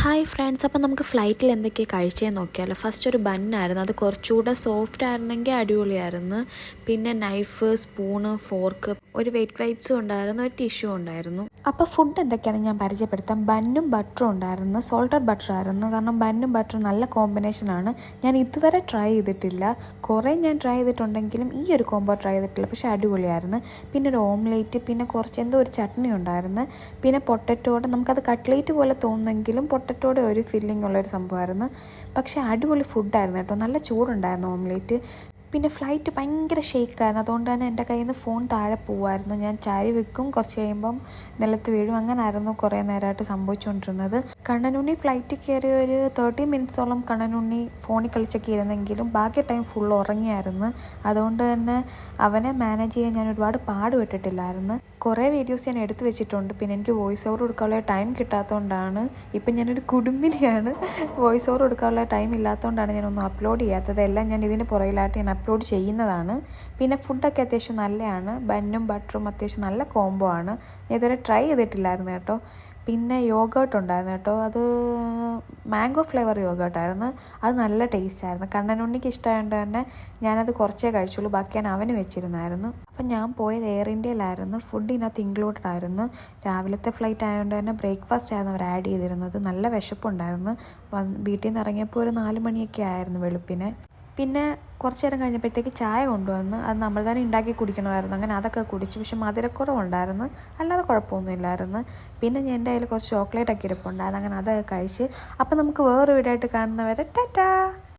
Hi friends, അപ്പം നമുക്ക് ഫ്ലൈറ്റിൽ എന്തൊക്കെയാണ് കഴിച്ചതെന്ന് നോക്കിയാലോ. ഫസ്റ്റ് ഒരു ബന്നായിരുന്നു, അത് കുറച്ചുകൂടെ സോഫ്റ്റ് ആയിരുന്നെങ്കിൽ അടിപൊളിയായിരുന്നു. പിന്നെ നൈഫ്, സ്പൂണ്, ഫോർക്ക്, ഒരു വെറ്റ് വൈപ്സും ഉണ്ടായിരുന്നു, ഒരു ടിഷ്യൂ ഉണ്ടായിരുന്നു. അപ്പോൾ ഫുഡ് എന്തൊക്കെയാണെന്ന് ഞാൻ പരിചയപ്പെടുത്താം. ബന്നും ബട്ടറും ഉണ്ടായിരുന്നു, സോൾട്ടഡ് ബട്ടർ ആയിരുന്നു. കാരണം ബന്നും ബട്ടറും നല്ല കോമ്പിനേഷനാണ്. ഞാൻ ഇതുവരെ ട്രൈ ചെയ്തിട്ടില്ല, കുറേ ഞാൻ ട്രൈ ചെയ്തിട്ടുണ്ടെങ്കിലും ഈ ഒരു കോംബോ ട്രൈ ചെയ്തിട്ടില്ല, പക്ഷേ അടിപൊളിയായിരുന്നു. പിന്നെ ഒരു ഓംലേറ്റ്, പിന്നെ കുറച്ച് എന്തോ ഒരു ചട്നി ഉണ്ടായിരുന്നു. പിന്നെ പൊട്ടറ്റോടെ നമുക്കത് കട്ട്ലേറ്റ് പോലെ തോന്നുന്നെങ്കിലും പൊട്ടറ്റോടെ ഒരു ഫില്ലിംഗ് ഉള്ളൊരു സംഭവമായിരുന്നു. പക്ഷേ അടിപൊളി ഫുഡായിരുന്നു കേട്ടോ, നല്ല ചൂടുണ്ടായിരുന്നു ഓംലേറ്റ്. പിന്നെ ഫ്ലൈറ്റ് ഭയങ്കര ഷേക്കായിരുന്നു, അതുകൊണ്ട് തന്നെ എൻ്റെ കയ്യിൽ നിന്ന് ഫോൺ താഴെ പോവായിരുന്നു. ഞാൻ ചാരി വെക്കും, കുറച്ച് കഴിയുമ്പം നിലത്ത് വീഴും, അങ്ങനായിരുന്നു കുറേ നേരമായിട്ട് സംഭവിച്ചുകൊണ്ടിരുന്നത്. കണ്ണനുണ്ണി ഫ്ലൈറ്റിൽ കയറി ഒരു 30 മിനിറ്റ്സോളം കണ്ണനുണ്ണി ഫോണിൽ കളിച്ചൊക്കെ ഇരുന്നെങ്കിലും ബാക്കി ടൈം ഫുൾ ഉറങ്ങിയായിരുന്നു. അതുകൊണ്ട് തന്നെ അവനെ മാനേജ് ചെയ്യാൻ ഞാൻ ഒരുപാട് പാടുപെട്ടിട്ടില്ലായിരുന്നു. കുറേ വീഡിയോസ് ഞാൻ എടുത്തു വെച്ചിട്ടുണ്ട്. പിന്നെ എനിക്ക് വോയിസ് ഓവർ കൊടുക്കാനുള്ള ടൈം കിട്ടാത്തതുകൊണ്ടാണ്, ഇപ്പം ഞാനൊരു കുടുംബിനിയാണ്, വോയിസ് ഓവർ കൊടുക്കാനുള്ള ടൈം ഇല്ലാത്തതുകൊണ്ടാണ് ഞാനൊന്നും അപ്ലോഡ് ചെയ്യാത്തത്. എല്ലാം ഞാൻ ഇതിന് പുറകിലായിട്ട് ഞാൻ അപ്ലോഡ് ചെയ്യുന്നതാണ്. പിന്നെ ഫുഡൊക്കെ അത്യാവശ്യം നല്ലതാണ്, ബന്നും ബട്ടറും അത്യാവശ്യം നല്ല കോംബോ ആണ്. ഞാൻ ഇതുവരെ ട്രൈ ചെയ്തിട്ടില്ലായിരുന്നു കേട്ടോ. പിന്നെ യോഗേർട്ട് ഉണ്ടായിരുന്നു കേട്ടോ, അത് മാംഗോ ഫ്ലേവർ യോഗേർട്ടായിരുന്നു. അത് നല്ല ടേസ്റ്റായിരുന്നു. കണ്ണനുണ്ണിക്ക് ഇഷ്ടമായതുകൊണ്ട് തന്നെ ഞാനത് കുറച്ചേ കഴിച്ചുള്ളൂ, ബാക്കി ഞാൻ അവന് വെച്ചിരുന്നായിരുന്നു. അപ്പം ഞാൻ പോയത് എയർ ഇന്ത്യയിലായിരുന്നു. ഫുഡ് ഇതിനകത്ത് ഇൻക്ലൂഡഡ് ആയിരുന്നു. രാവിലത്തെ ഫ്ലൈറ്റ് ആയതുകൊണ്ട് തന്നെ ബ്രേക്ക്ഫാസ്റ്റ് ആയിരുന്നു അവർ ആഡ് ചെയ്തിരുന്നത്. നല്ല വിശപ്പുണ്ടായിരുന്നു. വീട്ടിൽ നിന്ന് ഇറങ്ങിയപ്പോൾ ഒരു 4 മണിയൊക്കെ ആയിരുന്നു വെളുപ്പിനെ. പിന്നെ കുറച്ച് നേരം കഴിഞ്ഞപ്പോഴത്തേക്ക് ചായ കൊണ്ടുവന്ന്, അത് നമ്മൾ തന്നെ ഉണ്ടാക്കി കുടിക്കണമായിരുന്നു. അങ്ങനെ അതൊക്കെ കുടിച്ചു. പക്ഷെ മധുരക്കുറവുണ്ടായിരുന്നു, അല്ലാതെ കുഴപ്പമൊന്നുമില്ലായിരുന്നു. പിന്നെ ഞാൻ എൻ്റെ കയ്യിൽ കുറച്ച് ചോക്ലേറ്റൊക്കെ ഇരിപ്പുണ്ടായിരുന്നു, അങ്ങനെ അതൊക്കെ കഴിച്ച്. അപ്പം നമുക്ക് വേറൊരു വീഡിയോ ആയിട്ട് കാണുന്നവരെ ടാറ്റാ.